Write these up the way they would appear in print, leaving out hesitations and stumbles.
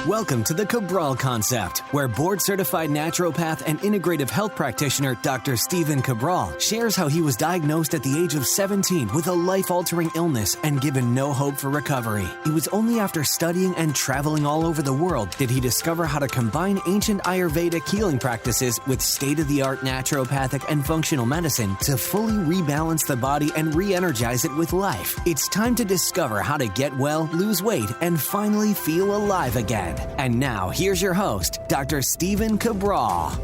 Welcome to the Cabral Concept, where board-certified naturopath and integrative health practitioner Dr. Stephen Cabral shares how he was diagnosed at the age of 17 with a life-altering illness and given no hope for recovery. It was only after studying and traveling all over the world did he discover how to combine ancient Ayurvedic healing practices with state-of-the-art naturopathic and functional medicine to fully rebalance the body and re-energize it with life. It's time to discover how to get well, lose weight, and finally feel alive again. And now, here's your host, Dr. Stephen Cabral.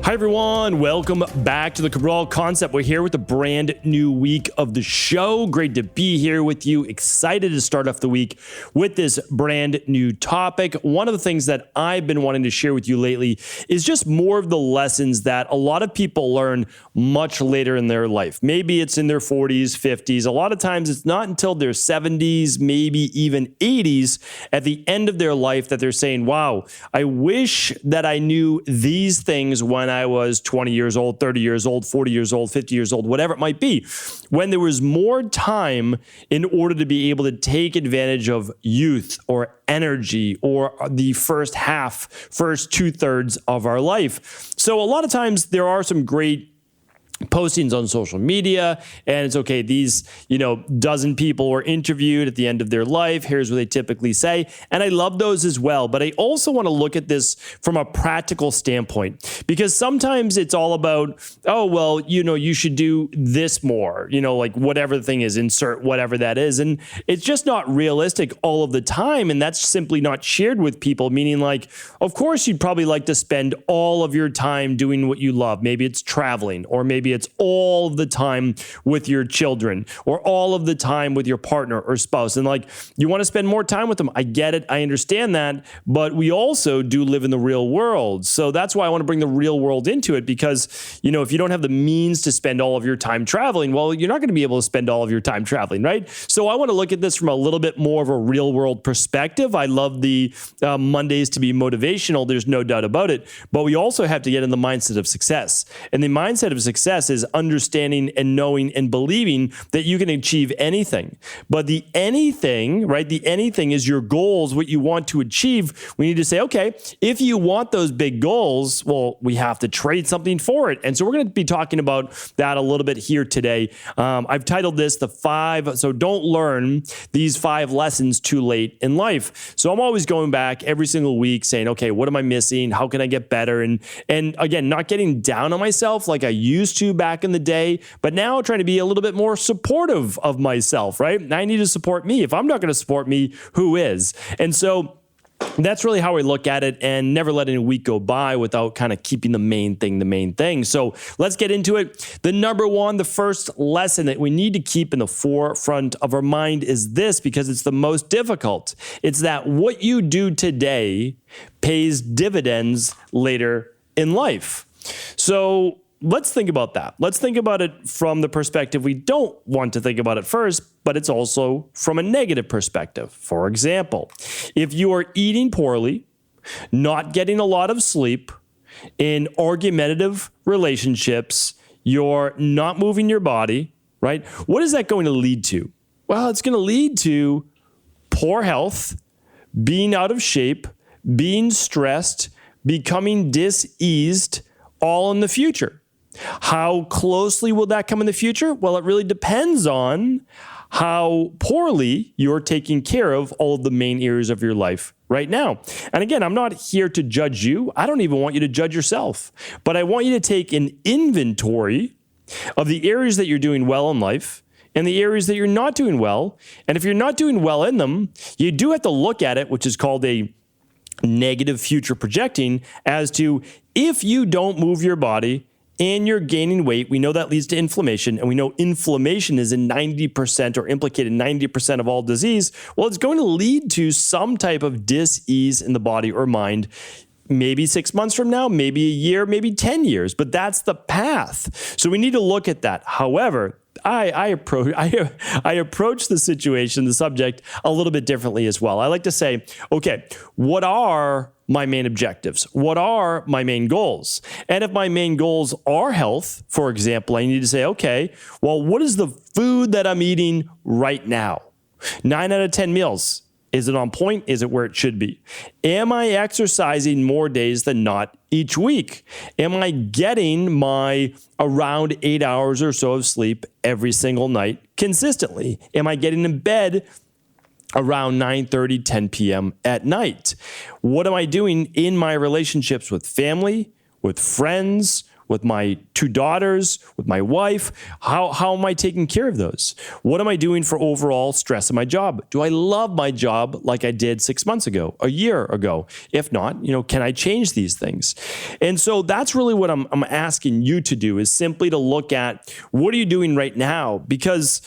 Hi, everyone. Welcome back to the Cabral Concept. We're here with a brand new week of the show. Great to be here with you. Excited to start off the week with this brand new topic. One of the things that I've been wanting to share with you lately is just more of the lessons that a lot of people learn much later in their life. Maybe it's in their 40s, 50s. A lot of times it's not until their 70s, maybe even 80s at the end of their life that they're saying, wow, I wish that I knew these things when I was 20 years old, 30 years old, 40 years old, 50 years old, whatever it might be, when there was more time in order to be able to take advantage of youth or energy or the first 2/3 of our life. So a lot of times there are some great postings on social media, and it's okay. These, dozen people were interviewed at the end of their life. Here's what they typically say. And I love those as well. But I also want to look at this from a practical standpoint, because sometimes it's all about, oh, well, you should do this more, like whatever the thing is, insert whatever that is. And it's just not realistic all of the time. And that's simply not shared with people, meaning like, of course, you'd probably like to spend all of your time doing what you love. Maybe it's traveling, or maybe it's all of the time with your children, or all of the time with your partner or spouse. And like, you want to spend more time with them. I get it. I understand that. But we also do live in the real world. So that's why I want to bring the real world into it, because, if you don't have the means to spend all of your time traveling, well, you're not going to be able to spend all of your time traveling, right? So I want to look at this from a little bit more of a real world perspective. I love the Mondays to be motivational. There's no doubt about it. But we also have to get in the mindset of success. And the mindset of success is understanding and knowing and believing that you can achieve anything. But the anything, right? The anything is your goals, what you want to achieve. We need to say, okay, if you want those big goals, well, we have to trade something for it. And so we're going to be talking about that a little bit here today. I've titled this so don't learn these 5 lessons too late in life. So I'm always going back every single week saying, okay, what am I missing? How can I get better? And again, not getting down on myself like I used to back in the day, but now trying to be a little bit more supportive of myself, right? I need to support me. If I'm not going to support me, who is? And so that's really how I look at it, and never let any week go by without kind of keeping the main thing. So let's get into it. The number one, the first lesson that we need to keep in the forefront of our mind is this, because it's the most difficult. It's that what you do today pays dividends later in life. So let's think about that. Let's think about it from the perspective we don't want to think about it first, but it's also from a negative perspective. For example, if you are eating poorly, not getting a lot of sleep, in argumentative relationships, you're not moving your body, right? What is that going to lead to? Well, it's going to lead to poor health, being out of shape, being stressed, becoming diseased, all in the future. How closely will that come in the future? Well, it really depends on how poorly you're taking care of all of the main areas of your life right now. And again, I'm not here to judge you. I don't even want you to judge yourself. But I want you to take an inventory of the areas that you're doing well in life and the areas that you're not doing well. And if you're not doing well in them, you do have to look at it, which is called a negative future projecting, as to if you don't move your body and you're gaining weight, we know that leads to inflammation, and we know inflammation is in 90% or implicated in 90% of all disease. Well, it's going to lead to some type of dis-ease in the body or mind, maybe 6 months from now, maybe a year, maybe 10 years, but that's the path. So we need to look at that. However, I approach the situation, the subject, a little bit differently as well. I like to say, okay, what are my main objectives? What are my main goals? And if my main goals are health, for example, I need to say, okay, well, what is the food that I'm eating right now? 9 out of 10 meals Is it on point? Is it where it should be? Am I exercising more days than not each week? Am I getting my around 8 hours or so of sleep every single night consistently? Am I getting in bed around 9:30, 10 p.m. at night? What am I doing in my relationships with family, with friends, with my 2 daughters, with my wife? How am I taking care of those? What am I doing for overall stress in my job? Do I love my job like I did 6 months ago, a year ago? If not, can I change these things? And so that's really what I'm asking you to do, is simply to look at what are you doing right now? Because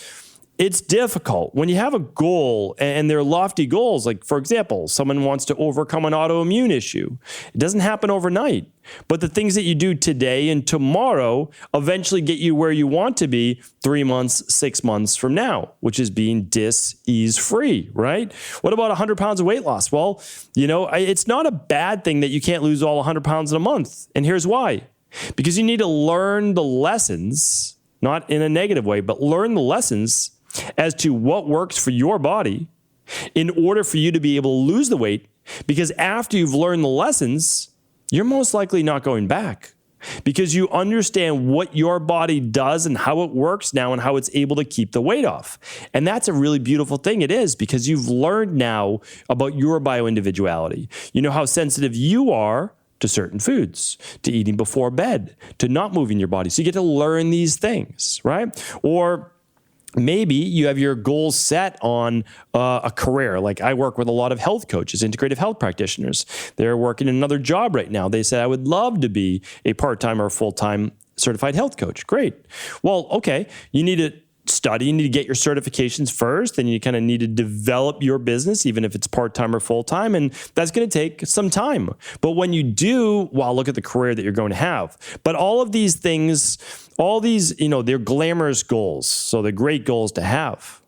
it's difficult when you have a goal and they're lofty goals. Like, for example, someone wants to overcome an autoimmune issue. It doesn't happen overnight, but the things that you do today and tomorrow eventually get you where you want to be 3 months, 6 months from now, which is being dis-ease free, right? What about 100 pounds of weight loss? Well, it's not a bad thing that you can't lose all 100 pounds in a month. And here's why. Because you need to learn the lessons, not in a negative way, but learn the lessons as to what works for your body in order for you to be able to lose the weight. Because after you've learned the lessons, you're most likely not going back, because you understand what your body does and how it works now and how it's able to keep the weight off. And that's a really beautiful thing. It is, because you've learned now about your bioindividuality. You know how sensitive you are to certain foods, to eating before bed, to not moving your body. So you get to learn these things, right? Or maybe you have your goals set on a career. Like, I work with a lot of health coaches, integrative health practitioners. They're working in another job right now. They said, I would love to be a part-time or full-time certified health coach. Great. Well, okay, you need to study, you need to get your certifications first, and you kind of need to develop your business, even if it's part-time or full-time, and that's going to take some time. But when you do, well, look at the career that you're going to have. But all of these things, all these, they're glamorous goals, so they're great goals to have.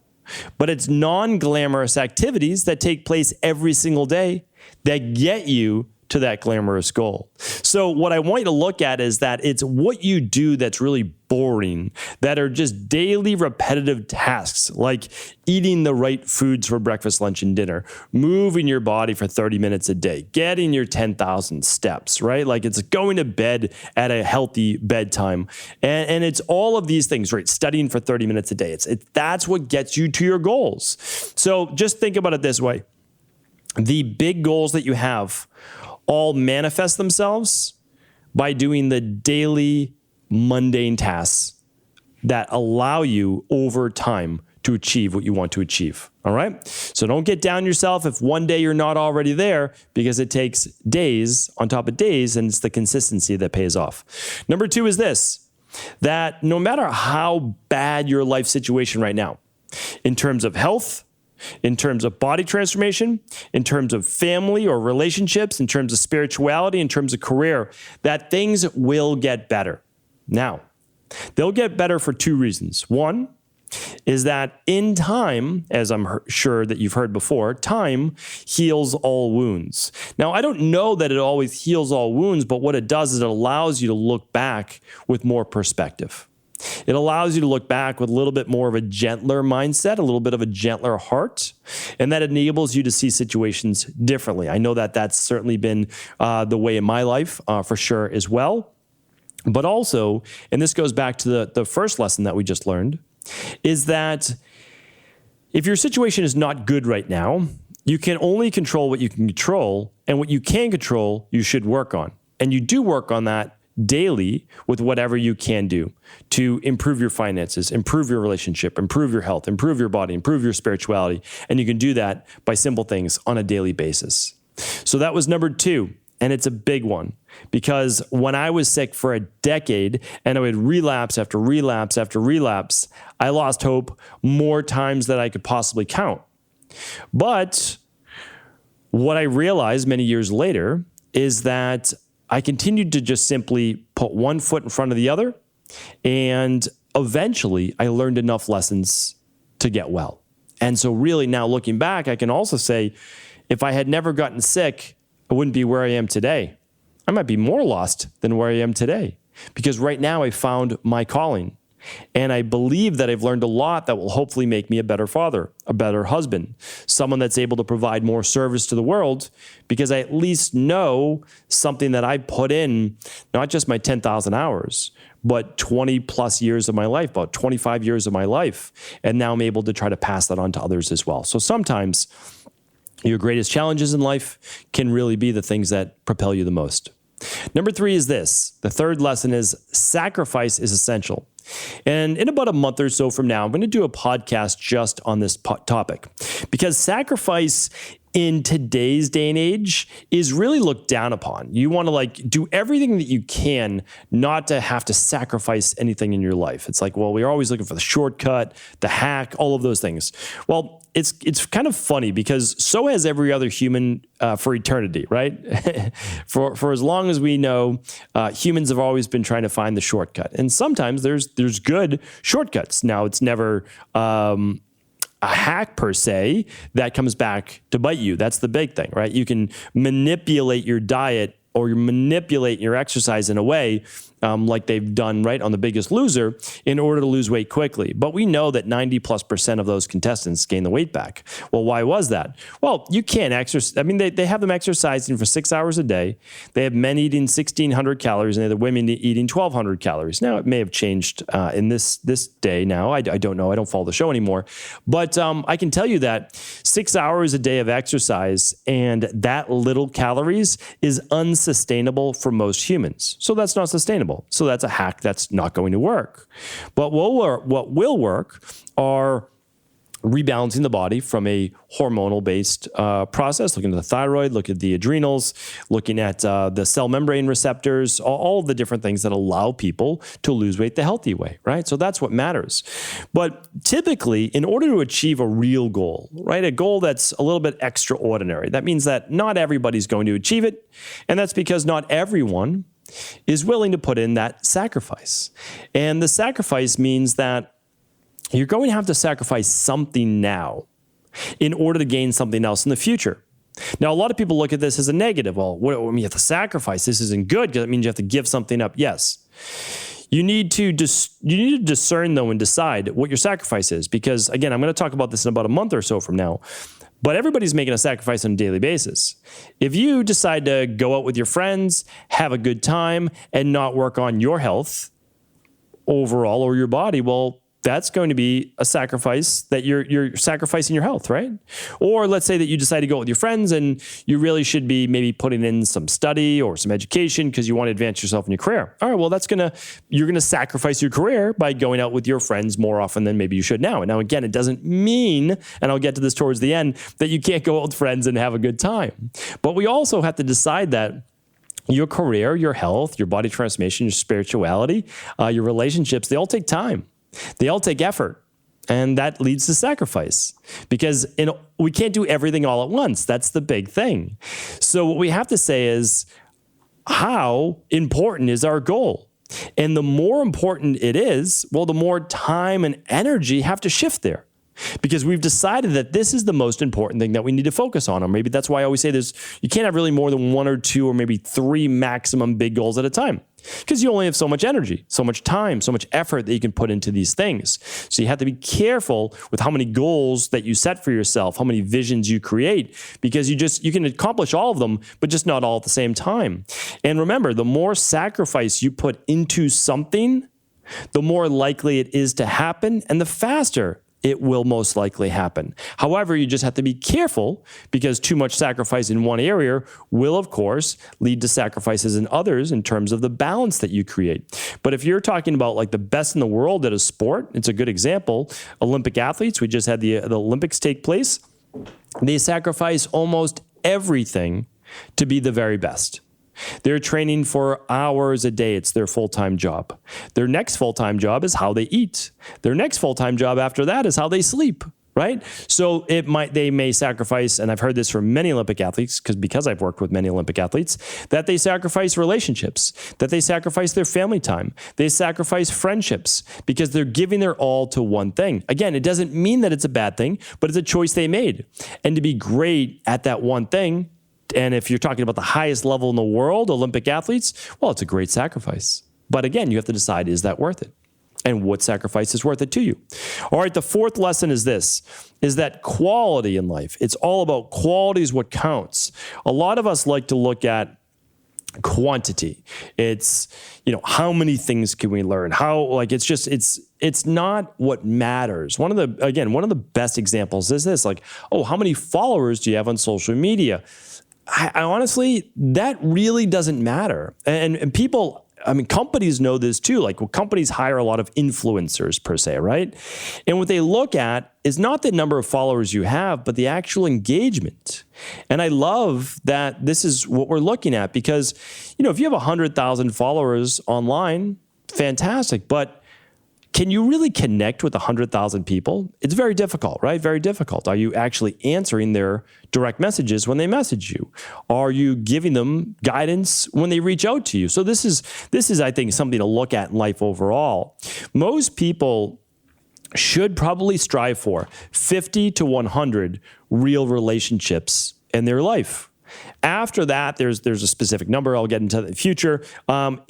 But it's non-glamorous activities that take place every single day that get you to that glamorous goal. So what I want you to look at is that it's what you do that's really boring, that are just daily repetitive tasks, like eating the right foods for breakfast, lunch, and dinner, moving your body for 30 minutes a day, getting your 10,000 steps, right? Like, it's going to bed at a healthy bedtime. And it's all of these things, right? Studying for 30 minutes a day. That's what gets you to your goals. So just think about it this way. The big goals that you have all manifest themselves by doing the daily mundane tasks that allow you over time to achieve what you want to achieve. All right? So don't get down yourself if one day you're not already there, because it takes days on top of days, and it's the consistency that pays off. Number 2 is this, that no matter how bad your life situation right now, in terms of health, in terms of body transformation, in terms of family or relationships, in terms of spirituality, in terms of career, that things will get better. Now, they'll get better for 2 reasons. One is that in time, as I'm sure that you've heard before, time heals all wounds. Now, I don't know that it always heals all wounds, but what it does is it allows you to look back with more perspective. It allows you to look back with a little bit more of a gentler mindset, a little bit of a gentler heart, and that enables you to see situations differently. I know that that's certainly been the way in my life for sure as well. But also, and this goes back to the first lesson that we just learned, is that if your situation is not good right now, you can only control what you can control, and what you can control, you should work on. And you do work on that daily with whatever you can do to improve your finances, improve your relationship, improve your health, improve your body, improve your spirituality. And you can do that by simple things on a daily basis. So that was number 2. And it's a big one, because when I was sick for a decade and I would relapse after relapse after relapse, I lost hope more times than I could possibly count. But what I realized many years later is that I continued to just simply put one foot in front of the other, and eventually I learned enough lessons to get well. And so really now looking back, I can also say, if I had never gotten sick, I wouldn't be where I am today. I might be more lost than where I am today, because right now I found my calling. And I believe that I've learned a lot that will hopefully make me a better father, a better husband, someone that's able to provide more service to the world, because I at least know something that I put in, not just my 10,000 hours, but 20 plus years of my life, about 25 years of my life. And now I'm able to try to pass that on to others as well. So sometimes your greatest challenges in life can really be the things that propel you the most. Number 3 is this. The third lesson is sacrifice is essential. And in about a month or so from now, I'm going to do a podcast just on this topic, because sacrifice in today's day and age is really looked down upon. You want to do everything that you can not to have to sacrifice anything in your life. It's like, well, we're always looking for the shortcut, the hack, all of those things. Well, it's kind of funny because so has every other human for eternity, right? for as long as we know, humans have always been trying to find the shortcut. And sometimes there's good shortcuts. Now, it's never a hack per se that comes back to bite you. That's the big thing, right? You can manipulate your diet or you manipulate your exercise in a way like they've done right on The Biggest Loser in order to lose weight quickly. But we know that 90+% of those contestants gain the weight back. Well, why was that? Well, you can't exercise. I mean, they have them exercising for 6 hours a day. They have men eating 1,600 calories and they have the women eating 1,200 calories. Now, it may have changed in this day now. I don't know. I don't follow the show anymore. But I can tell you that 6 hours a day of exercise and that little calories is unsustainable for most humans. So that's not sustainable. So that's a hack that's not going to work. But what will work are rebalancing the body from a hormonal-based process, looking at the thyroid, looking at the adrenals, looking at the cell membrane receptors, all of the different things that allow people to lose weight the healthy way, right? So that's what matters. But typically, in order to achieve a real goal, right, a goal that's a little bit extraordinary, that means that not everybody's going to achieve it, and that's because not everyone is willing to put in that sacrifice. And the sacrifice means that you're going to have to sacrifice something now in order to gain something else in the future. Now, a lot of people look at this as a negative. Well, what, I mean, you have to sacrifice. This isn't good because it means you have to give something up. Yes. You need to discern, though, and decide what your sacrifice is. Because, again, I'm going to talk about this in about a month or so from now. But everybody's making a sacrifice on a daily basis. If you decide to go out with your friends, have a good time, and not work on your health overall or your body, well, that's going to be a sacrifice that you're sacrificing your health, right? Or let's say that you decide to go with your friends and you really should be maybe putting in some study or some education because you want to advance yourself in your career. All right, well, you're going to sacrifice your career by going out with your friends more often than maybe you should now. And now, again, it doesn't mean, and I'll get to this towards the end, that you can't go out with friends and have a good time. But we also have to decide that your career, your health, your body transformation, your spirituality, your relationships, they all take time. They all take effort, and that leads to sacrifice because we can't do everything all at once. That's the big thing. So what we have to say is, how important is our goal? And the more important it is, well, the more time and energy have to shift there. Because we've decided that this is the most important thing that we need to focus on. Or maybe that's why I always say you can't have really more than 1 or 2 or maybe 3 maximum big goals at a time. Because you only have so much energy, so much time, so much effort that you can put into these things. So you have to be careful with how many goals that you set for yourself, how many visions you create, because you can accomplish all of them, but just not all at the same time. And remember, the more sacrifice you put into something, the more likely it is to happen and the faster it will most likely happen. However, you just have to be careful because too much sacrifice in one area will, of course, lead to sacrifices in others in terms of the balance that you create. But if you're talking about like the best in the world at a sport, it's a good example. Olympic athletes, we just had the Olympics take place. They sacrifice almost everything to be the very best. They're training for hours a day. It's their full-time job. Their next full-time job is how they eat. Their next full-time job after that is how they sleep, right? So they may sacrifice, and I've heard this from many Olympic athletes, because I've worked with many Olympic athletes, that they sacrifice relationships, that they sacrifice their family time, they sacrifice friendships, because they're giving their all to one thing. Again, it doesn't mean that it's a bad thing, but it's a choice they made. And to be great at that one thing, and if you're talking about the highest level in the world, Olympic athletes, well, it's a great sacrifice. But again, you have to decide, is that worth it? and what sacrifice is worth it to you. All right, the fourth lesson is this, is that quality in life. It's all about quality is what counts. A lot of us like to look at quantity. It's, how many things can we learn? It's not what matters. One of the best examples is this, how many followers do you have on social media? I honestly, that really doesn't matter. And people, companies know this too. Companies hire a lot of influencers per se, right? And what they look at is not the number of followers you have, but the actual engagement. And I love that this is what we're looking at because, if you have 100,000 followers online, fantastic. But can you really connect with 100,000 people? It's very difficult, right? Very difficult. Are you actually answering their direct messages when they message you? Are you giving them guidance when they reach out to you? So this is, I think, something to look at in life overall. Most people should probably strive for 50 to 100 real relationships in their life. After that, there's a specific number I'll get into in the future.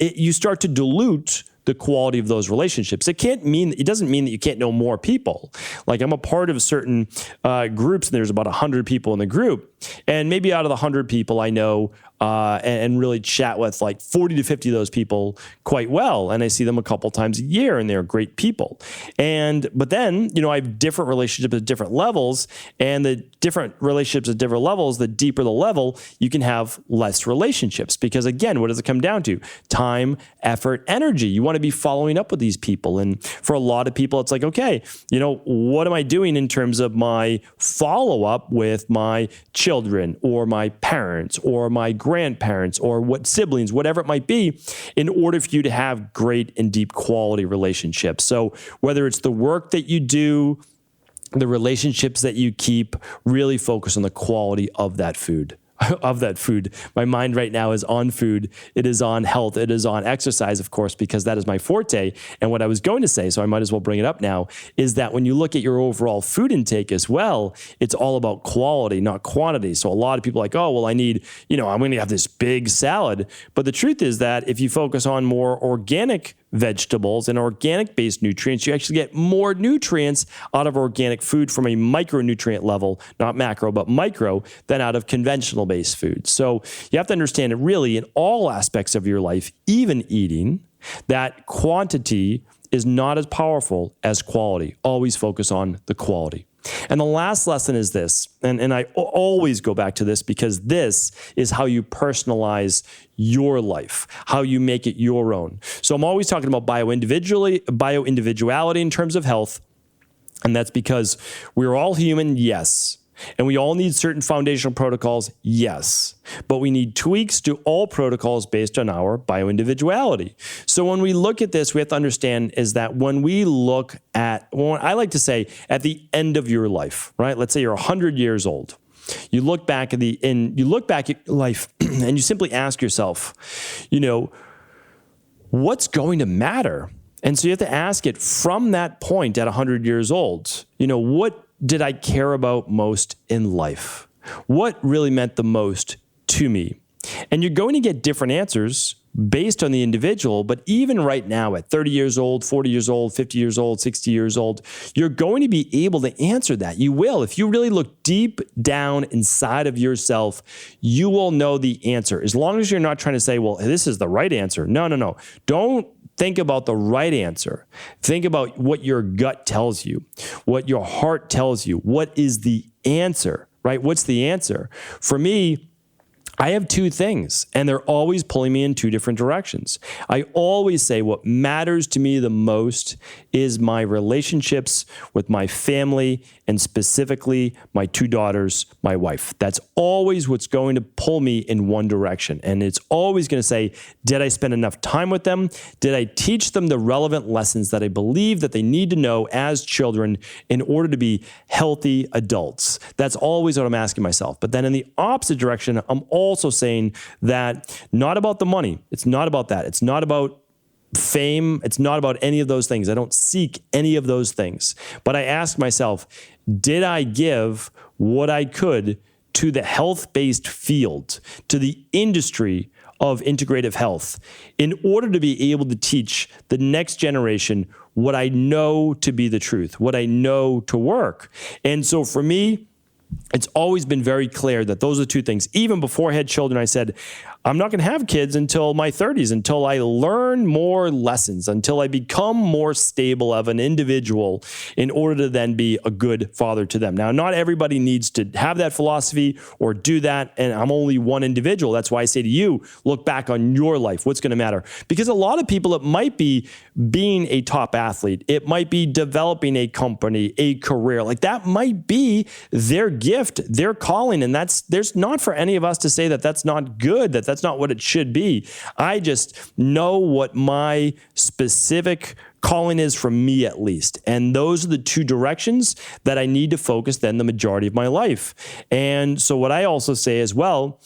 You start to dilute the quality of those relationships. It doesn't mean that you can't know more people. I'm a part of certain groups, and there's about 100 people in the group. And maybe out of the 100 people I know and really chat with 40 to 50 of those people quite well. And I see them a couple times a year, and they're great people. But then, I have different relationships at different levels, and the different relationships at different levels, the deeper the level, you can have less relationships. Because again, what does it come down to? Time, effort, energy. You want to be following up with these people. And for a lot of people, it's okay, what am I doing in terms of my follow-up with my children or my parents or my grandparents or what siblings, whatever it might be, in order for you to have great and deep quality relationships. So whether it's the work that you do, the relationships that you keep, really focus on the quality of that food. My mind right now is on food. It is on health. It is on exercise, of course, because that is my forte. And what I was going to say, so I might as well bring it up now, is that when you look at your overall food intake as well, it's all about quality, not quantity. So a lot of people are like, oh, well, I need, I'm going to have this big salad. But the truth is that if you focus on more organic vegetables and organic-based nutrients, you actually get more nutrients out of organic food from a micronutrient level, not macro, but micro, than out of conventional-based food. So you have to understand it really in all aspects of your life, even eating, that quantity is not as powerful as quality. Always focus on the quality. And the last lesson is this, and I always go back to this because this is how you personalize your life, how you make it your own. So I'm always talking about bioindividuality in terms of health, and that's because we're all human, yes. And we all need certain foundational protocols, yes. But we need tweaks to all protocols based on our bioindividuality. So when we look at this, we have to understand is that when we look at, I like to say, at the end of your life, right? Let's say you're 100 years old. You look back at life and you simply ask yourself, what's going to matter? And so you have to ask it from that point at 100 years old. What did I care about most in life? What really meant the most to me? And you're going to get different answers based on the individual, but even right now at 30 years old, 40 years old, 50 years old, 60 years old, you're going to be able to answer that. You will. If you really look deep down inside of yourself, you will know the answer. As long as you're not trying to say, well, this is the right answer. No. Don't think about the right answer. Think about what your gut tells you, what your heart tells you. What is the answer, right? What's the answer? For me, I have two things, and they're always pulling me in two different directions. I always say what matters to me the most is my relationships with my family and specifically my two daughters, my wife. That's always what's going to pull me in one direction. And it's always going to say, did I spend enough time with them? Did I teach them the relevant lessons that I believe that they need to know as children in order to be healthy adults? That's always what I'm asking myself. But then in the opposite direction, I'm also saying that not about the money. It's not about that. It's not about fame. It's not about any of those things. I don't seek any of those things. But I ask myself, did I give what I could to the health-based field, to the industry of integrative health, in order to be able to teach the next generation what I know to be the truth, what I know to work. And so for me, it's always been very clear that those are two things. Even before I had children, I said, I'm not going to have kids until my 30s, until I learn more lessons, until I become more stable of an individual in order to then be a good father to them. Now, not everybody needs to have that philosophy or do that, and I'm only one individual. That's why I say to you, look back on your life. What's going to matter? Because a lot of people, it might be being a top athlete. It might be developing a company, a career. Like that might be their gift, their calling. And there's not for any of us to say that that's not good, that's not what it should be. I just know what my specific calling is from me, at least. And those are the two directions that I need to focus then the majority of my life. And so what I also say as well,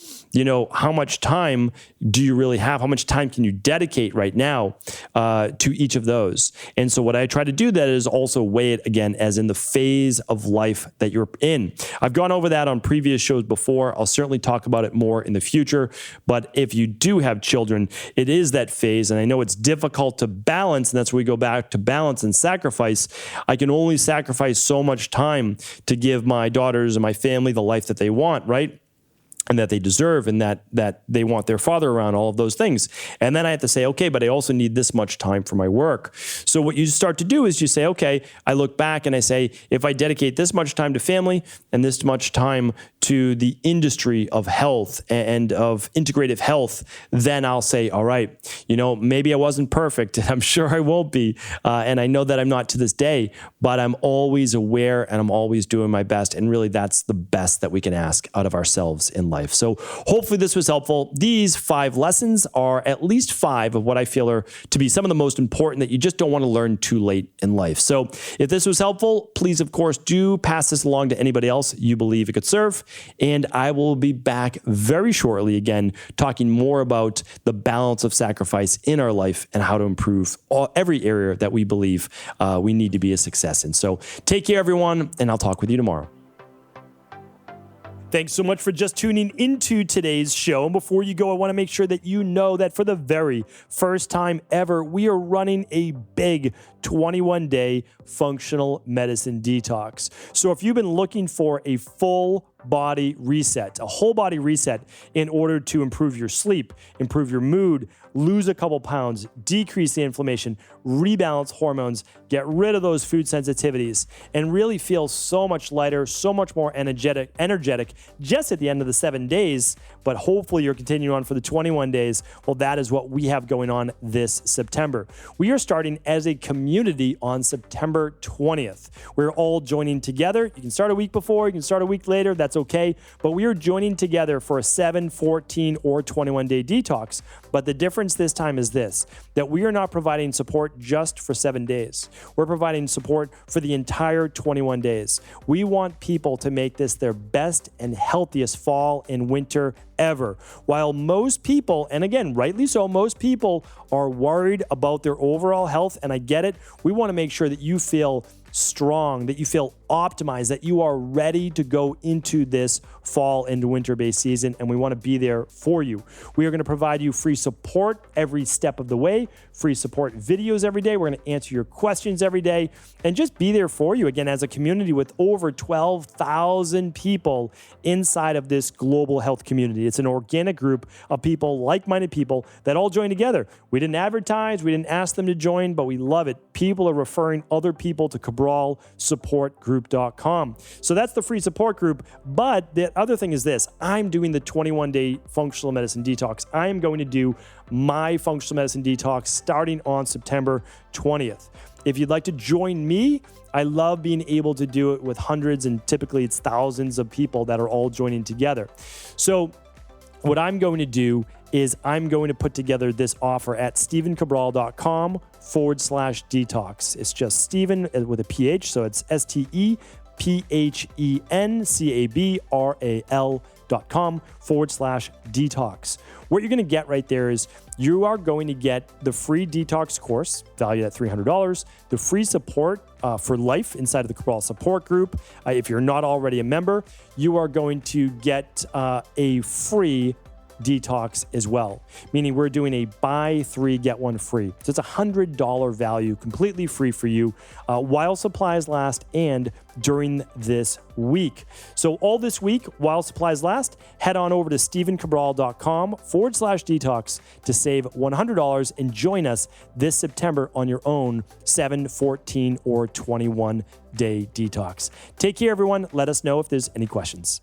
how much time do you really have? How much time can you dedicate right now to each of those? And so what I try to do that is also weigh it again as in the phase of life that you're in. I've gone over that on previous shows before. I'll certainly talk about it more in the future. But if you do have children, it is that phase. And I know it's difficult to balance, and that's where we go back to balance and sacrifice. I can only sacrifice so much time to give my daughters and my family the life that they want, right? And that they deserve, and that they want their father around, all of those things. And then I have to say, okay, but I also need this much time for my work. So what you start to do is you say, okay, I look back and I say, if I dedicate this much time to family and this much time to the industry of health and of integrative health, then I'll say, all right, maybe I wasn't perfect, and I'm sure I won't be. And I know that I'm not to this day, but I'm always aware and I'm always doing my best. And really that's the best that we can ask out of ourselves in life. So hopefully this was helpful. These 5 lessons are at least 5 of what I feel are to be some of the most important that you just don't want to learn too late in life. So if this was helpful, please, of course, do pass this along to anybody else you believe it could serve. And I will be back very shortly again, talking more about the balance of sacrifice in our life and how to improve every area that we believe we need to be a success in. So take care, everyone, and I'll talk with you tomorrow. Thanks so much for just tuning into today's show. And before you go, I want to make sure that you know that for the very first time ever, we are running a big 21-day functional medicine detox. So if you've been looking for a full body reset, a whole body reset in order to improve your sleep, improve your mood, lose a couple pounds, decrease the inflammation, rebalance hormones, get rid of those food sensitivities, and really feel so much lighter, so much more energetic just at the end of the 7 days, but hopefully you're continuing on for the 21 days. Well, that is what we have going on this September. We are starting as a community on September 20th. We're all joining together. You can start a week before, you can start a week later, that's okay. But we are joining together for a 7, 14, or 21-day detox. But the difference this time is this, that we are not providing support just for 7 days. We're providing support for the entire 21 days. We want people to make this their best and healthiest fall and winter ever. While most people, and again, rightly so, most people are worried about their overall health, and I get it, we want to make sure that you feel strong, that you feel optimized, that you are ready to go into this fall and winter-based season, and we want to be there for you. We are going to provide you free support every step of the way, free support videos every day. We're going to answer your questions every day and just be there for you, again, as a community with over 12,000 people inside of this global health community. It's an organic group of people, like-minded people that all join together. We didn't advertise, we didn't ask them to join, but we love it. People are referring other people to cabralsupportgroup.com. So that's the free support group. But the other thing is this, I'm doing the 21-day functional medicine detox. I am going to do my functional medicine detox starting on September 20th. If you'd like to join me, I love being able to do it with hundreds and typically it's thousands of people that are all joining together. So what I'm going to do is I'm going to put together this offer at stevencabral.com/detox. It's just Steven with a PH, so it's STEPHENCABRAL.com/detox. What you're going to get right there is you are going to get the free detox course valued at $300, the free support for life inside of the Cabral support group. If you're not already a member, you are going to get a free detox as well, meaning we're doing a buy 3, get 1 free. So it's a $100 value, completely free for you while supplies last and during this week. So all this week, while supplies last, head on over to stevencabral.com/detox to save $100 and join us this September on your own 7, 14, or 21 day detox. Take care, everyone. Let us know if there's any questions.